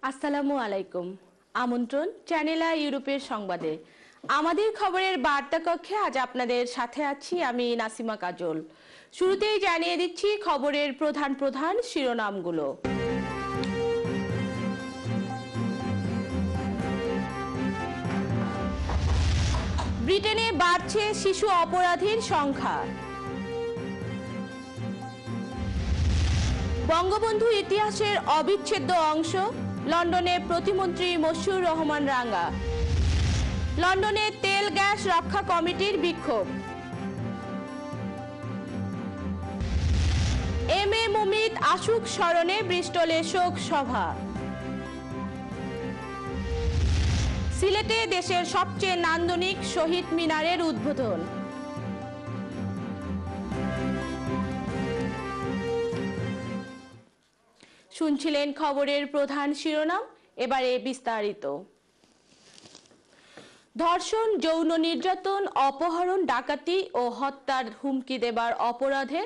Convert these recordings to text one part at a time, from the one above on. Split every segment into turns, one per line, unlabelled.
আসসালামু আলাইকুম। আমন্ত্রণ চ্যানেল আই ইউরোপের সংবাদে। আমাদের খবরের বার্তা কক্ষে আজ আপনাদের সাথে আছি আমি নাসিমা কাজল। শুরুতেই জানিয়ে দিচ্ছি খবরের প্রধান প্রধান শিরোনামগুলো। ব্রিটেনে বাড়ছে শিশু অপরাধীর সংখ্যা। বঙ্গবন্ধু ইতিহাসের অবিচ্ছেদ্য অংশ, লন্ডনে প্রতিমন্ত্রী মশিউর রহমান রাঙ্গা। লন্ডনে তেল গ্যাস রক্ষা কমিটির বিক্ষোভ। এম এ মুমিত আশুক স্মরণে ব্রিস্টলে শোক সভা। সিলেটে দেশের সবচেয়ে নান্দনিক শহীদ মিনারের উদ্বোধন। শুনছিলেন খবরের প্রধান শিরোনাম, এবারে বিস্তারিত। ধর্ষণ, যৌন নির্যাতন, অপহরণ, ডাকাতি ও হত্যার হুমকি দেবার অপরাধে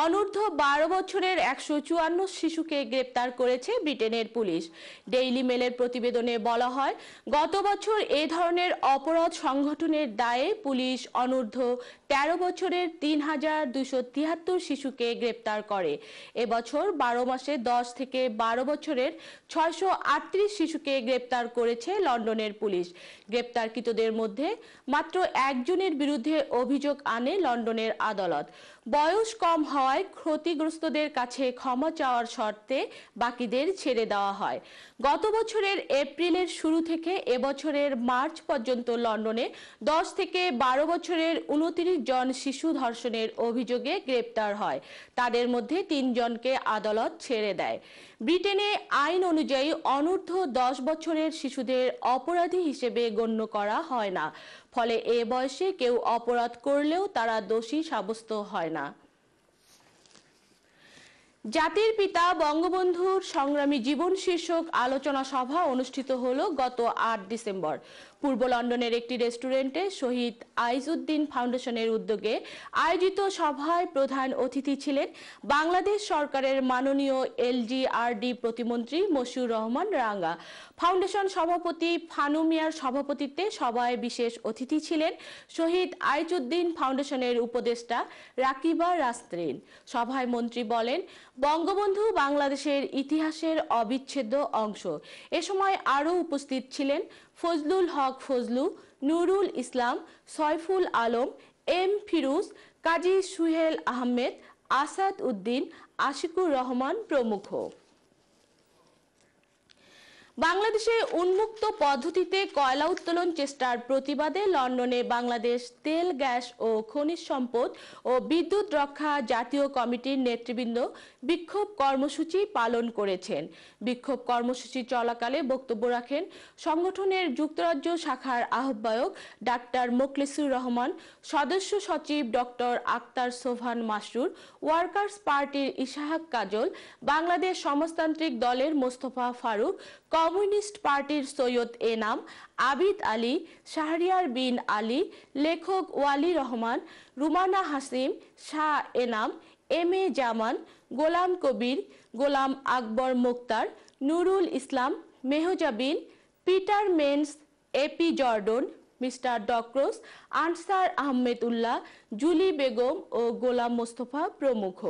অনূর্ধ্ব 12 বছরের 154 শিশুকে গ্রেপ্তার করেছে ব্রিটেনের পুলিশ। ডেইলি মেলের প্রতিবেদনে বলা হয়, গত বছর এ ধরনের অপরাধ সংগঠনের দায়ে পুলিশ অনূর্ধ্ব 13 বছরের 3273 শিশুকে গ্রেপ্তার করে। এবছর 12 মাসে 10 থেকে 12 বছরের 638 শিশুকে গ্রেপ্তার করেছে লন্ডনের পুলিশ। গ্রেপ্তারকৃত মধ্যে মাত্র একজনের বিরুদ্ধে অভিযোগ আনে লন্ডনের আদালত। বয়স কম হওয়ায় ক্ষতিগ্রস্তদের কাছে ক্ষমা চাওয়ার শর্তে বাকিদের ছেড়ে দেওয়া হয়। গত বছরের এপ্রিলের শুরু থেকে এবছরের মার্চ পর্যন্ত লন্ডনে 10 থেকে 12 বছরের 29 জন শিশু ধর্ষণের অভিযোগে গ্রেপ্তার হয়। তাদের মধ্যে 3 জনকে আদালত ছেড়ে দেয়। ব্রিটেনে আইন অনুযায়ী অনূর্ধ্ব 10 বছরের শিশুদের অপরাধী হিসেবে গণ্য করা হয় না, ফলে এ বয়সে কেউ অপরাধ করলেও তারা দোষী সাব্যস্ত হয় না। জাতির পিতা বঙ্গবন্ধুর সংগ্রামী জীবন শীর্ষক আলোচনা সভা অনুষ্ঠিত হলো গত 8 ডিসেম্বর। পূর্ব লন্ডনের একটি রেস্টুরেন্টে শহীদ আইজউদ্দিন ফাউন্ডেশনের উদ্যোগে আয়োজিত সভায় প্রধান অতিথি ছিলেন বাংলাদেশ সরকারের মাননীয় এলজিআরডি প্রতিমন্ত্রী মশিউর রহমান রাঙ্গা। ফাউন্ডেশন সভাপতি ফানু মিয়ার সভাপতিত্বে সভায় বিশেষ অতিথি ছিলেন শহীদ আইজউদ্দিন ফাউন্ডেশনের উপদেষ্টা রাকিবা রাস্ত্রিন। সভায় মন্ত্রী বলেন, বঙ্গবন্ধু বাংলাদেশের ইতিহাসের অবিচ্ছেদ্য অংশ। এ সময় আরও উপস্থিত ছিলেন ফজলুল হক ফজলু, নুরুল ইসলাম, সয়ফুল আলম, এম ফিরুজ, কাজী সুহেল আহমেদ, আসাদ উদ্দিন, আশিকুর রহমান প্রমুখ। বাংলাদেশে উন্মুক্ত পদ্ধতিতে কয়লা উত্তোলন চেষ্টার প্রতিবাদে লন্ডনে বাংলাদেশ তেল, গ্যাস ও খনিজ সম্পদ ও বিদ্যুৎ রক্ষা জাতীয় কমিটির নেতৃবৃন্দ বিক্ষোভ কর্মসূচি পালন করেছেন। বিক্ষোভ কর্মসূচি চলাকালে বক্তব্য রাখেন সংগঠনের যুক্তরাজ্য শাখার আহ্বায়ক ডাক্তার মোখলেসুর রহমান, সদস্য সচিব ডক্টর আক্তার সোভান মাসরুর, ওয়ার্কার্স পার্টির ইশাহাক কাজল, বাংলাদেশ সমাজতান্ত্রিক দলের মোস্তফা ফারুক, কমিউনিস্ট পার্টির সৈয়দ এনাম, আবিদ আলী, শাহরিয়ার বিন আলী, লেখক Wali Rahman, Rumana Hasim, Shah Enam, M A Zaman, Golam Kabir, Golam Akbar Muktar, Nurul Islam, Mehjabin, Peter Mens, AP Jordan, mister ডক্রস, আনসার আহমেদ উল্লাহ, জুলি বেগম ও গোলাম মোস্তফা প্রমুখ।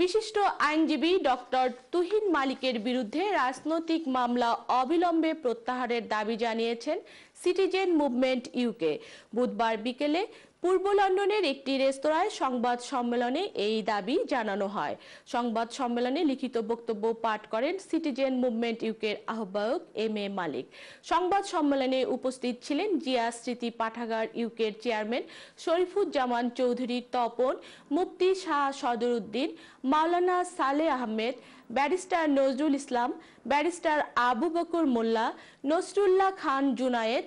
বিশিষ্ট আইনজীবী ডক্টর তুহিন মালিকের বিরুদ্ধে রাজনৈতিক মামলা অবিলম্বে প্রত্যাহারের দাবি জানিয়েছেন সিটিজেন মুভমেন্ট ইউকে। বুধবার বিকেলে পূর্ব লন্ডনের একটি রেস্তোরাঁয় সংবাদ সম্মেলনে এই দাবি জানানো হয়। সংবাদ সম্মেলনে লিখিত বক্তব্য পাঠ করেন সিটিজেন মুভমেন্ট ইউকের আহ্বায়ক এম এ মালিক। সংবাদ সম্মেলনে উপস্থিত ছিলেন জিয়া স্মৃতি পাঠাগার ইউকের চেয়ারম্যান শরীফুজ্জামান চৌধুরী তপন, মুফতি শাহ সদরউদ্দিন, মাওলানা সালে Ahmed, barrister Nazrul Islam, barrister Abu Bakr Molla, Nasrullah Khan Junaid,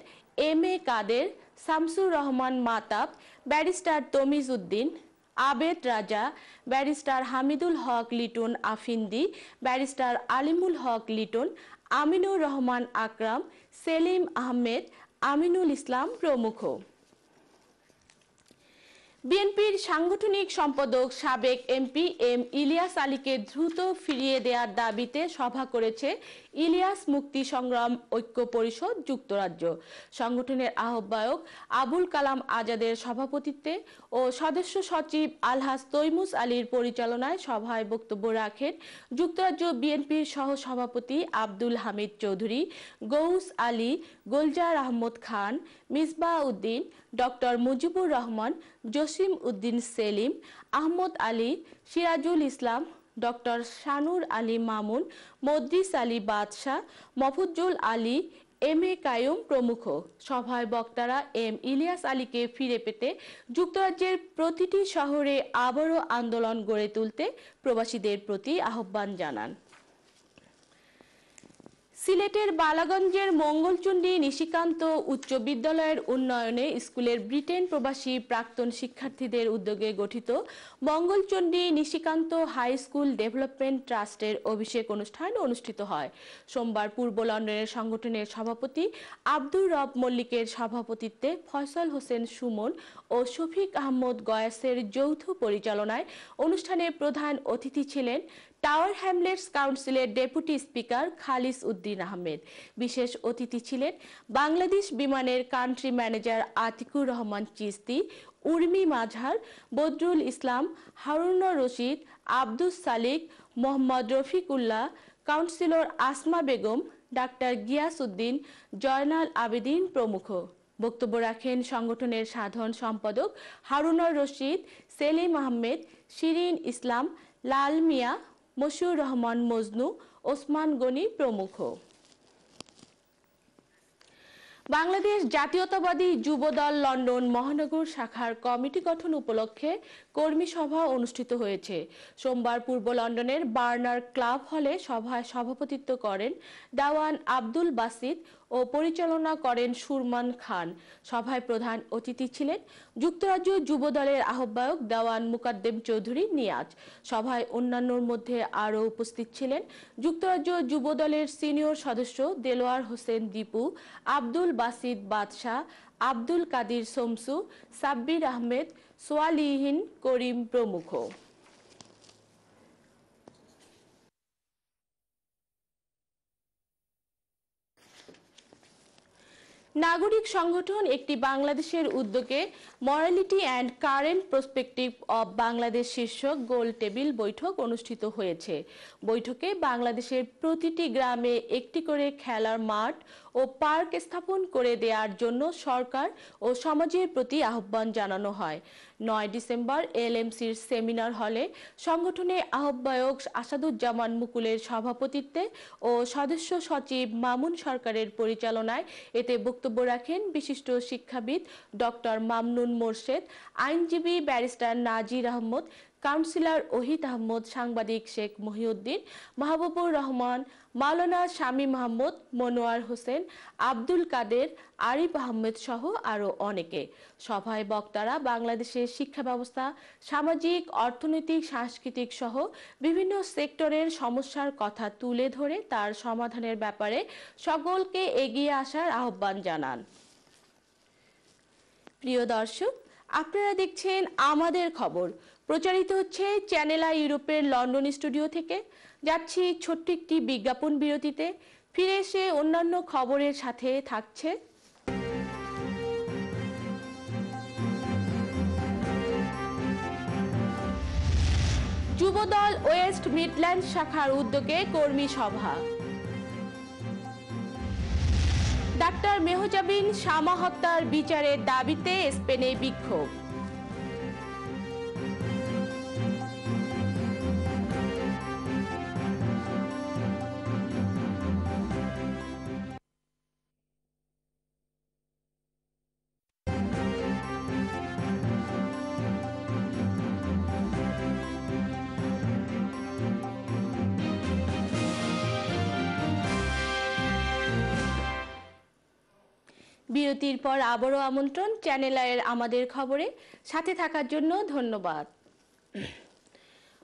M A Quader, Shamsur Rahman Matab, barrister তমিজ উদ্দিন, আবেদ রাজা, ব্যারিস্টার হামিদুল হক লিটন আফিন্দি, ব্যারিস্টার আলিমুল হক লিটন, আমিনুর রহমান আকরাম, সেলিম আহমেদ, আমিনুল ইসলাম প্রমুখ। বিএনপির সাংগঠনিক সম্পাদক সাবেক এমপি এম ইলিয়াস আলীকে দ্রুত ফিরিয়ে দেওয়ার দাবিতে সভা করেছে ইলিয়াস মুক্তি সংগ্রাম ঐক্য পরিষদ যুক্তরাজ্য। সংগঠনের আহ্বায়ক আবুল কালাম আজাদের সভাপতিত্বে ও সদস্য সচিব আলহাজ তৈমুস আলীর পরিচালনায় সভায় বক্তব্য রাখেন যুক্তরাজ্য বিএনপির সহ সভাপতি আব্দুল হামিদ চৌধুরী, গৌস আলী, গোলজার আহমদ খান, মিসবাহ উদ্দিন, ডক্টর মুজিবুর রহমান, জসিম উদ্দিন সেলিম, আহমদ আলী, সিরাজুল ইসলাম, ডক্টর শানুর আলী মামুন, মদ্রিস আলী বাদশাহ, মফুজ্জুল আলী, এম এ কায়ুম প্রমুখ। সভায় বক্তারা এম ইলিয়াস আলীকে ফিরে পেতে যুক্তরাজ্যের প্রতিটি শহরে আবারও আন্দোলন গড়ে তুলতে প্রবাসীদের প্রতি আহ্বান জানান। সিলেটের বালাগঞ্জের মঙ্গলচণ্ডী নিশিকান্ত উচ্চ বিদ্যালয়ের উন্নয়নে স্কুলের ব্রিটেন প্রবাসী প্রাক্তন শিক্ষার্থীদের উদ্যোগে গঠিত Mangalchandi Nishikanta high school development ট্রাস্টের অভিষেক অনুষ্ঠান অনুষ্ঠিত হয়। সোমবার পূর্ব লন্ডনের সংগঠনের সভাপতি আব্দুর রব মল্লিকের সভাপতিত্বে ফয়সাল হোসেন সুমন ও শফিক আহমদ গয়াসের যৌথ পরিচালনায় অনুষ্ঠানে প্রধান অতিথি ছিলেন টাওয়ার হ্যামলেটস কাউন্সিলের ডেপুটি স্পিকার খালিস উদ্দিন আহমেদ। বিশেষ অতিথি ছিলেন বাংলাদেশ বিমানের কান্ট্রি ম্যানেজার আতিকুর রহমান চিস্তি, উর্মি মাঝার, বদরুল ইসলাম, হারুনুর রশিদ, আব্দুস সালিক, মোহাম্মদ রফিকুল্লাহ, কাউন্সিলর আসমা বেগম, ডাক্তার গিয়াস উদ্দিন, জয়নাল আবেদিন প্রমুখ। বক্তব্য রাখেন সংগঠনের সাধারণ সম্পাদক হারুনুর রশিদ, সেলিম আহমেদ, শিরিন ইসলাম, লাল মিয়া, মশিউর রহমান মজনু, ওসমান গনি প্রমুখ। বাংলাদেশ জাতীয়তাবাদী যুবদল লন্ডন মহানগর শাখার কমিটি গঠন উপলক্ষে কর্মী সভা অনুষ্ঠিত হয়েছে। সোমবার পূর্ব লন্ডনের বার্নার ক্লাব হলে সভায় সভাপতিত্ব করেন দেওয়ান আব্দুল বাসিত ও পরিচালনা করেন সুরমান খান। সভায় প্রধান অতিথি ছিলেন যুক্তরাজ্য যুবদলের আহ্বায়ক দেওয়ান মুকাদ্দেম চৌধুরী নিয়াজ। সভায় অন্যান্যর মধ্যে আরও উপস্থিত ছিলেন যুক্তরাজ্য যুবদলের সিনিয়র সদস্য দেলোয়ার হোসেন দীপু, আব্দুল বাসিত বাদশাহ, আব্দুল কাদির শমসু, সাব্বির আহমেদ, সোয়ালিহিন করিম প্রমুখ। নাগরিক সংগঠন একটি বাংলাদেশের উদ্যোগে morality and current prospective of Bangladesh শীর্ষক গোল টেবিল বৈঠক অনুষ্ঠিত হয়েছে। বৈঠকে বাংলাদেশের প্রতিটি গ্রামে একটি করে খেলার মাঠ ও পার্ক স্থাপন করে দেওয়ার জন্য সরকার ও সমাজের প্রতি আহ্বান জানানো হয়। 9 ডিসেম্বর এলএমসির সেমিনার হলে সংগঠনের আহ্বায়ক আসাদুজ্জামান মুকুলের সভাপতিত্বে ও সদস্য সচিব মামুন সরকারের পরিচালনায় এতে বক্তব্য রাখেন বিশিষ্ট শিক্ষাবিদ ডক্টর মামনুন মোরশেদ, আইনজীবী ব্যারিস্টার নাজির আহমদ, কাউন্সিলর ওহিদ আহমদ, সাংবাদিক শেখ মহিউদ্দিন, মাহবুবুর রহমান, মাওলানা শামীম আহমদ, মনোয়ার হোসেন, আব্দুল কাদের, আরিফ আহমেদ সহ আরও অনেকে। সভায় বক্তারা বাংলাদেশের শিক্ষা ব্যবস্থা, সামাজিক, অর্থনৈতিক, সাংস্কৃতিক সহ বিভিন্ন সেক্টরের সমস্যার কথা তুলে ধরে তার সমাধানের ব্যাপারে সকলকে এগিয়ে আসার আহ্বান জানান। প্রিয় দর্শক, আপনারা দেখছেন আমাদের খবর, প্রচারিত হচ্ছে চ্যানেল আই ইউরোপের লন্ডন স্টুডিও থেকে। যাচ্ছি ছোট্ট একটি বিজ্ঞাপন বিরতিতে, ফিরে এসে অন্যান্য খবরের সাথে থাকছে যুবদল ওয়েস্ট মিডল্যান্ড শাখার উদ্যোগে কর্মী সভা। ডাক্তার মেহজাবিন শামা হত্যার বিচারের দাবিতে স্পেনে বিক্ষোভ। বিরতির পর আবারও আমন্ত্রণ চ্যানেল আইয়ের আমাদের খবরে সাথে থাকার জন্য ধন্যবাদ।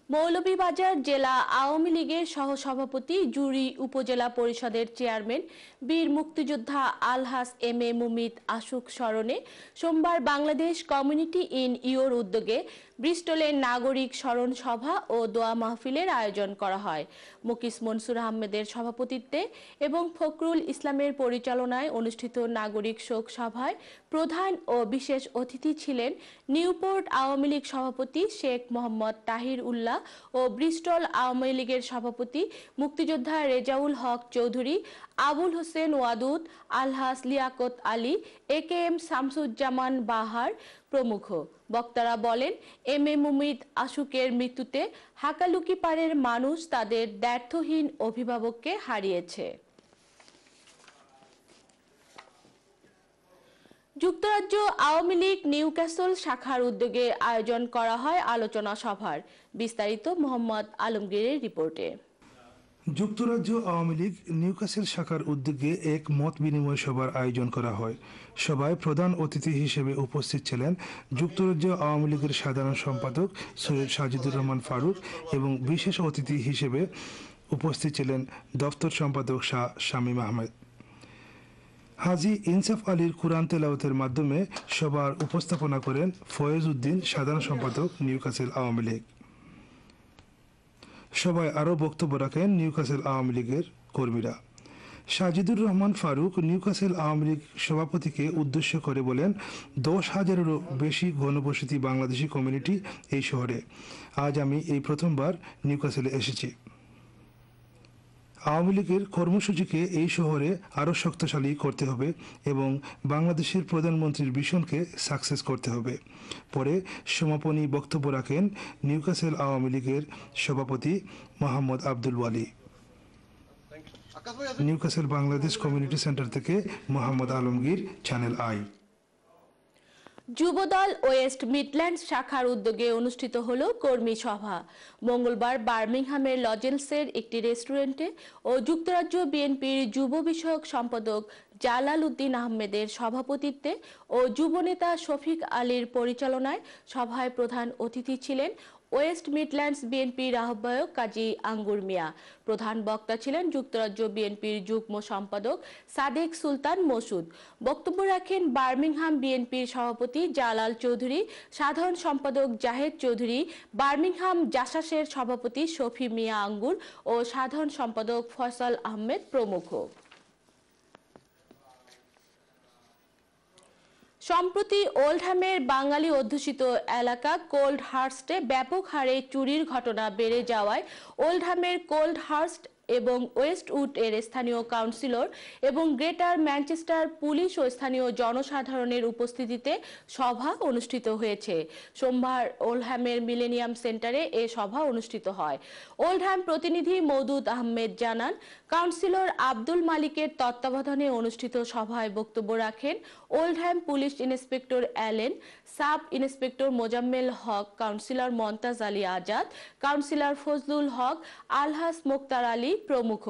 মৌলভীবাজার জেলা আওয়ামী লীগের সহসভাপতি জুরি উপজেলা পরিষদের চেয়ারম্যান বীর মুক্তিযোদ্ধা আলহাজ এম এ মুমিত আশুক স্মরণে সোমবার বাংলাদেশ কমিউনিটি ইন ইওর উদ্যোগে ব্রিস্টলে নাগরিক স্মরণ সভা ও দোয়া মাহফিলের আয়োজন করা হয়। মুকিস মনসুর আহমেদের সভাপতিত্বে এবং ফখরুল ইসলামের পরিচালনায় অনুষ্ঠিত নাগরিক শোক সভায় প্রধান ও বিশেষ অতিথি ছিলেন নিউপোর্ট আওয়ামী লীগ সভাপতি শেখ মোহাম্মদ তাহির উল্লাহ ও ব্রিস্টল আওয়ামী লীগের সভাপতি মুক্তিযোদ্ধা রেজাউল হক চৌধুরী, আবুল হোসেন ওয়াদুদ, আলহাজ লিয়াকত আলী, একেএম শামসুজ্জামান বাহার প্রমুখ। বক্তারা বলেন, এম এ মুমিত আশুকের মৃত্যুতে হাকালুকি পাড়ের মানুষ তাদের দ্ব্যর্থহীন অভিভাবককে হারিয়েছে। যুক্তরাজ্য আওয়ামী লীগ নিউক্যাসল শাখার উদ্যোগে আয়োজন করা হয় আলোচনা সভার। বিস্তারিত মোহাম্মদ আলমগীরের রিপোর্টে।
যুক্তরাজ্য আওয়ামী লীগ নিউক্যাসল শাখার উদ্যোগে এক মত বিনিময় সভার আয়োজন করা হয়। সভায় প্রধান অতিথি হিসেবে উপস্থিত ছিলেন যুক্তরাজ্য আওয়ামী লীগের সাধারণ সম্পাদক সৈয়দ সাজিদুর রহমান ফারুক এবং বিশেষ অতিথি হিসেবে উপস্থিত ছিলেন দপ্তর সম্পাদক শাহ শামীম আহমেদ। হাজী ইনসাফ আলীর কুরআন তেলাওয়াতের মাধ্যমে সভার উপস্থাপনা করেন ফয়েজ উদ্দিন, সাধারণ সম্পাদক নিউক্যাসল আওয়ামী লীগ। সভায় আরও বক্তব্য রাখেন নিউক্যাসল আওয়ামী লীগের কর্মীরা। সাজিদুর রহমান ফারুক নিউক্যাসল আওয়ামী লীগ সভাপতিকে উদ্দেশ্য করে বলেন, 10,000-এরও বেশি ঘনবসতি বাংলাদেশি কমিউনিটি এই শহরে। আজ আমি এই প্রথমবার নিউক্যাসলে এসেছি। আওয়ামী লীগের কর্মসূচিকে এই শহরে আরও শক্তিশালী করতে হবে এবং বাংলাদেশের প্রধানমন্ত্রীর ভিশনকে সাকসেস করতে হবে। পরে সমাপনী বক্তব্য রাখেন নিউক্যাসল আওয়ামী লীগের সভাপতি Mohammad Abdul Wali. Newcastle Bangladesh community centre থেকে Mohammad Alamgir, channel I.
Jubodal West Midlands শাখার উদ্যোগে অনুষ্ঠিত হলো কর্মী সভা। মঙ্গলবার বার্মিংহামের লজেন্সের একটি রেস্টুরেন্টে ও যুক্তরাজ্য বিএনপির যুব বিষয়ক সম্পাদক জালাল উদ্দিন আহমেদের সভাপতিত্বে ও যুবনেতা শফিক আলীর পরিচালনায় সভায় প্রধান অতিথি ছিলেন ওয়েস্ট মিডল্যান্ডস বিএনপির আহ্বায়ক কাজী আঙ্গুর মিয়া। প্রধান বক্তা ছিলেন যুক্তরাজ্য বিএনপির যুগ্ম সম্পাদক সাদেক সুলতান মসুদ। বক্তব্য রাখেন বার্মিংহাম বিএনপির সভাপতি জালাল চৌধুরী, সাধারণ সম্পাদক জাহেদ চৌধুরী, বার্মিংহাম জাসাসের সভাপতি শফি মিয়া আঙ্গুর ও সাধারণ সম্পাদক ফয়সাল আহমেদ প্রমুখ। সম্প্রতি ওল্ডহ্যামের বাঙালি অধ্যুষিত এলাকা কোল্ড হার্স্টে ব্যাপক হারে চুরির ঘটনা বেড়ে যাওয়ায় ওল্ডহ্যামের কোল্ড হার্স্ট এবং ওয়েস্টউড এর স্থানীয় কাউন্সিলর এবং গ্রেটার ম্যানচেস্টার পুলিশ ও স্থানীয় জনসাধারণের উপস্থিতিতে সভা অনুষ্ঠিত হয়েছে। সোমবার ওল্ডহ্যামের মিলেনিয়াম সেন্টারে এ সভা অনুষ্ঠিত হয়। ওল্ডহ্যাম প্রতিনিধি মওদুদ আহমেদ জানান, কাউন্সিলর আব্দুল মালিকের তত্ত্বাবধানে অনুষ্ঠিত সভায় বক্তব্য রাখেন Oldham police inspector Allen, sub inspector Mozammel Haque, councillor Montaj Ali Azad, councillor Fazlul Haque, আলহাজ মোক্তার আলী প্রমুখ।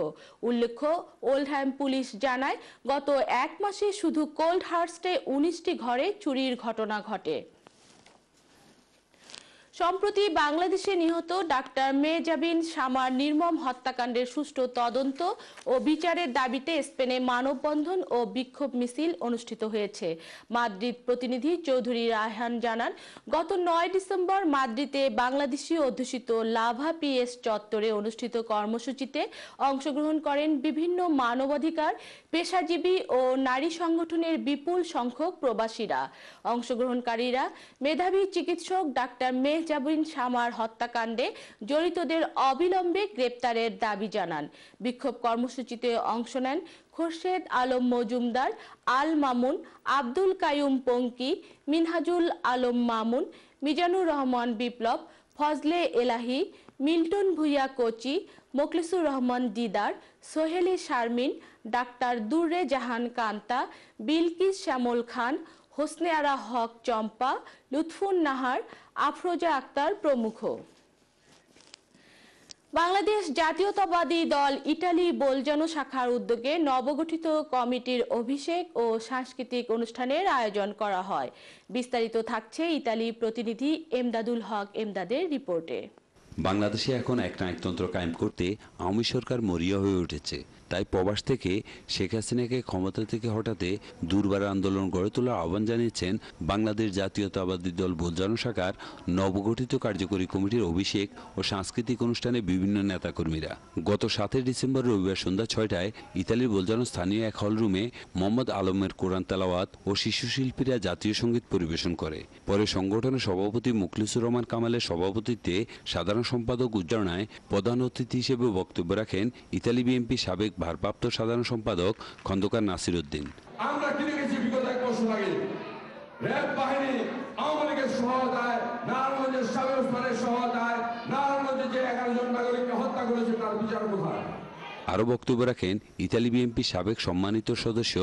উল্লেখ্য, ওল্ডহ্যাম পুলিশ জানায়, গত এক মাসে শুধু কোল্ড হার্স্টে 19টি ঘরে চুরির ঘটনা ঘটে। সম্প্রতি বাংলাদেশে নিহত ডাক্তার মেহজাবিন শামার নির্মম হত্যাকাণ্ডের সুষ্ঠু তদন্ত ও বিচারের দাবিতে স্পেনে মানববন্ধন ও বিক্ষোভ মিছিল অনুষ্ঠিত হয়েছে। মাদ্রিদ প্রতিনিধি চৌধুরী রায়হান জানান, গত 9 ডিসেম্বর মাদ্রিদে বাংলাদেশি অধ্যুষিত লাভা পিএস চত্বরে অনুষ্ঠিত কর্মসূচিতে অংশগ্রহণ করেন বিভিন্ন মানবাধিকার, পেশাজীবী ও নারী সংগঠনের বিপুল সংখ্যক প্রবাসীরা। অংশগ্রহণকারীরা মেধাবী চিকিৎসক ডাক্তার মেহজাবিন শামার হত্যাকাণ্ডে জড়িতদের অবিলম্বে গ্রেপ্তারের দাবি জানান। বিক্ষোভ কর্মসূচিতে অংশ নেন খোরশেদ আলম মজুমদার, আল মামুন, আব্দুল কাইয়ুম পঙ্কি, মিনহাজুল আলম মামুন, মিজানুর রহমান বিপ্লব, ফজলে এলাহি, মিল্টন ভুইয়া কোচি, মোখলেসুর রহমান দিদার, সোহেলি শারমিন, ডাক্তার দুর্রে জাহান কান্তা, বিলকিস শ্যামল খান, হোসনে আরা হক চম্পা, লুৎফুন নাহার, আফরোজা আক্তার প্রমুখ। বাংলাদেশ জাতীয়তাবাদী দল ইটালি বোলজানো শাখার উদ্যোগে নবগঠিত কমিটির অভিষেক ও সাংস্কৃতিক অনুষ্ঠানের আয়োজন করা হয়। বিস্তারিত থাকছে ইতালি প্রতিনিধি এমদাদুল হক এমদাদের রিপোর্টে।
বাংলাদেশে এখন একনায়কতন্ত্র কায়েম করতে আওয়ামী সরকার মরিয়া হয়ে উঠেছে। তাই প্রবাস থেকে শেখ হাসিনাকে ক্ষমতা থেকে হটাতে দুর্বার আন্দোলন গড়ে তোলার আহ্বান জানিয়েছেন বাংলাদেশ জাতীয়তাবাদী দল বোলজানো শাখার নবগঠিত কার্যকরী কমিটির অভিষেক ও সাংস্কৃতিক অনুষ্ঠানে বিভিন্ন নেতাকর্মীরা। গত 7 ডিসেম্বর রবিবার সন্ধ্যা 6টায় ইতালির বোলজানো স্থানীয় এক হলরুমে মোহাম্মদ আলমের কোরআন তেলাওয়াত ও শিশু শিল্পীরা জাতীয় সঙ্গীত পরিবেশন করে। পরে সংগঠনের সভাপতি মুখলিসুর রহমান কামালের সভাপতিত্বে সাধারণ সম্পাদক উজ্জ্বলনায় প্রধান অতিথি হিসেবে বক্তব্য রাখেন ইতালি বিএনপি সাবেক ভারপ্রাপ্ত সাধারণ সম্পাদক খন্দকার নাসির উদ্দিন।
আমরা কি দেখেছি বিগত 1 বছর আগে র‍্যাব বাহিনী আওয়ামী লীগের সহায়তায় নারায়ণগঞ্জের সাবেক ওসমানের সহায়তায় নারায়ণগঞ্জে যে 11 জন নাগরিককে হত্যা করেছে তার বিচার কোথায়?
আরও বক্তব্য রাখেন ইতালি বিএনপি সাবেক সম্মানিত সদস্য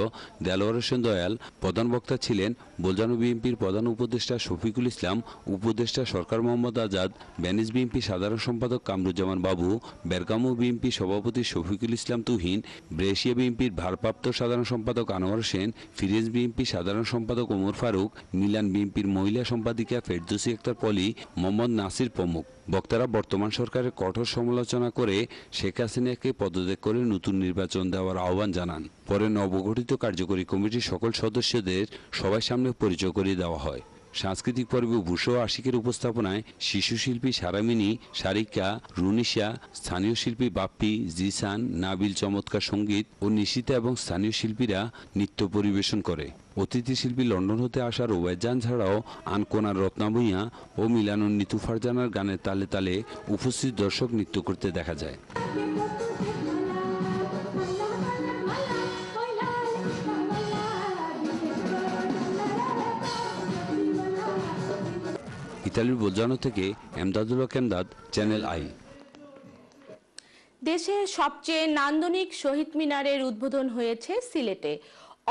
দেলোয়ার হোসেন দয়াল। প্রধান বক্তা ছিলেন বোলজানো বিএনপির প্রধান উপদেষ্টা শফিকুল ইসলাম, উপদেষ্টা সরকার মোহাম্মদ আজাদ, ভেনিস বিএনপি সাধারণ সম্পাদক কামরুজ্জামান বাবু, বেরগামো বিএনপি সভাপতি শফিকুল ইসলাম তুহিন, ব্রেশিয়া বিএনপির ভারপ্রাপ্ত সাধারণ সম্পাদক আনোয়ার হোসেন, ফিরেজ বিএনপি সাধারণ সম্পাদক ওমর ফারুক, মিলান বিএনপির মহিলা সম্পাদিকা ফেরদৌসী আক্তার পলি, মোহাম্মদ নাসির প্রমুখ। বক্তারা বর্তমান সরকারের কঠোর সমালোচনা করে শেখ হাসিনাকে পদত্যাগ করে নতুন নির্বাচন দেওয়ার আহ্বান জানান। পরে নবগঠিত কার্যকরী কমিটির সকল সদস্যদের সবার সামনে পরিচয় করিয়ে দেওয়া হয়। সাংস্কৃতিক পর্বে ভূষো আশিকের উপস্থাপনায় শিশু শিল্পী সারামিনী, সারিকা, রুনিশা, স্থানীয় শিল্পী বাপ্পি, জিসান, নাবিল চমৎকার সঙ্গীত ও নিশিতা এবং স্থানীয় শিল্পীরা নৃত্য পরিবেশন করে। অতিথি শিল্পী লন্ডন হতে আসা রোবায়জান ছাড়াও আনকোনার রত্না ভূঁইয়া ও মিলানুর নিতু ফারজানার গানের তালে তালে উপস্থিত দর্শক নৃত্য করতে দেখা যায়। ইতালির বোলজানো থেকে এমদাদুল হক এমদাদ, চ্যানেল আই।
দেশের সবচেয়ে নান্দনিক শহীদ মিনারের উদ্বোধন হয়েছে সিলেটে।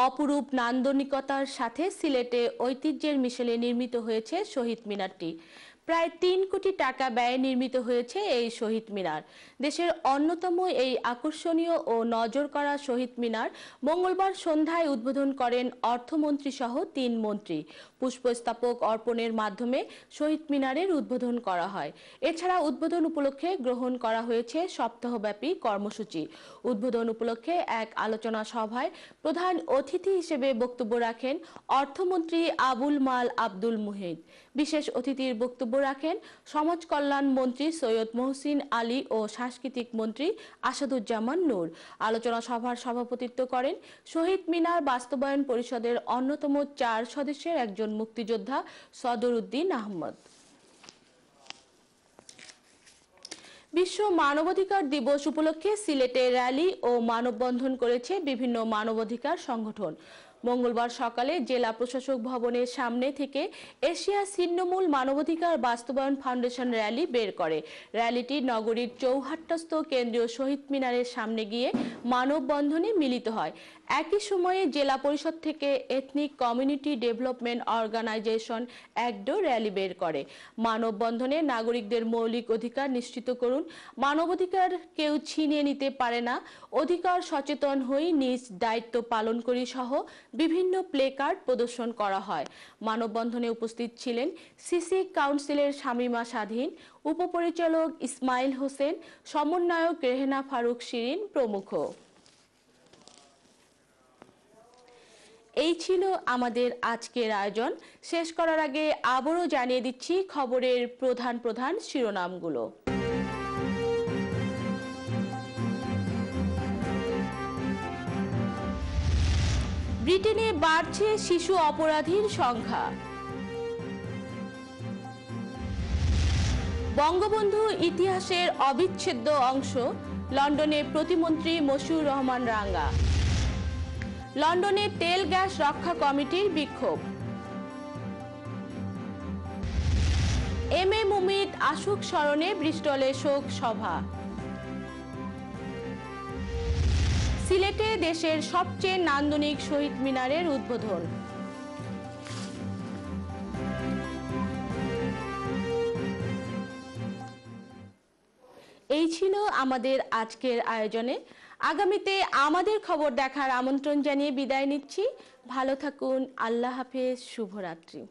অপরূপ নান্দনিকতার সাথে সিলেটে ঐতিহ্যের মিশেলে নির্মিত হয়েছে শহীদ মিনারটি। প্রায় 3 কোটি টাকা ব্যয়ে নির্মিত হয়েছে এই শহীদ মিনার। দেশের অন্যতম এই আকর্ষণীয় ও নজর করা শহীদ মিনার মঙ্গলবার সন্ধ্যায় উদ্বোধন করেন অর্থমন্ত্রী সহ 3 মন্ত্রী। পুষ্পস্তবক অর্পণের মাধ্যমে শহীদ মিনারের উদ্বোধন করা হয়। এছাড়া উদ্বোধন উপলক্ষে গ্রহণ করা হয়েছে সপ্তাহব্যাপী কর্মসূচি। উদ্বোধন উপলক্ষে এক আলোচনা সভায় প্রধান অতিথি হিসেবে বক্তব্য রাখেন অর্থমন্ত্রী আবুল মাল আব্দুল মুহিত। বিশেষ অতিথির বক্তব্য রাখেন সমাজ কল্যাণ মন্ত্রী সৈয়দ মহসিন আলী ও সাংস্কৃতিক মন্ত্রী আসাদুজ্জামান নূর। আলোচনা সভার সভাপতিত্ব করেন শহীদ মিনার বাস্তবায়ন পরিষদের অন্যতম 4 সদস্যের একজন মুক্তিযোদ্ধা সদর উদ্দিন আহমদ। বিশ্ব মানবাধিকার দিবস উপলক্ষে সিলেটে র্যালি ও মানববন্ধন করেছে বিভিন্ন মানবাধিকার সংগঠন। মঙ্গলবার সকালে জেলা প্রশাসক ভবনের সামনে থেকে এশিয়া ছিন্নমূল মানবাধিকার বাস্তবায়ন ফাউন্ডেশন র্যালি বের করে। র্যালিটি নগরীর চৌহাট্টাস্থ কেন্দ্রীয় শহীদ মিনারের সামনে গিয়ে মানববন্ধনে মিলিত হয়। একই সময়ে জেলা পরিষদ থেকে এথনিক কমিউনিটি ডেভেলপমেন্ট অর্গানাইজেশন একডো র্যালি বের করে। মানববন্ধনে নাগরিকদের মৌলিক অধিকার নিশ্চিত করুন, মানবাধিকার কেউ ছিনিয়ে নিতে পারে না, অধিকার সচেতন হই, নিজ দায়িত্ব পালন করি সহ বিভিন্ন প্লে কার্ড প্রদর্শন করা হয়। মানববন্ধনে উপস্থিত ছিলেন সিসি কাউন্সিলের শামীমা স্বাধীন, উপপরিচালক ইসমাইল হোসেন, সমন্বয়ক রেহেনা ফারুক শিরিন প্রমুখ। এই ছিল আমাদের আজকের আয়োজন। শেষ করার আগে আবারও জানিয়ে দিচ্ছি খবরের প্রধান শিরোনামগুলো। ব্রিটেনে বাড়ছে শিশু অপরাধীর সংখ্যা। বঙ্গবন্ধু ইতিহাসের অবিচ্ছেদ্য অংশ, লন্ডনে প্রতিমন্ত্রী মশিউর রহমান রাঙ্গা। লন্ডনে তেল গ্যাস রক্ষা কমিটির বিক্ষোভ। এম.এ. মুমিত আশুক স্মরণে ব্রিস্টলে শোক সভা। সিলেটে দেশের সবচেয়ে নান্দনিক শহীদ মিনারের উদ্বোধন। এই ছিল আমাদের আজকের আয়োজনে। আগামীতে আমাদের খবর দেখার আমন্ত্রণ জানিয়ে বিদায় নিচ্ছি। ভালো থাকুন। আল্লাহ হাফেজ। শুভরাত্রি।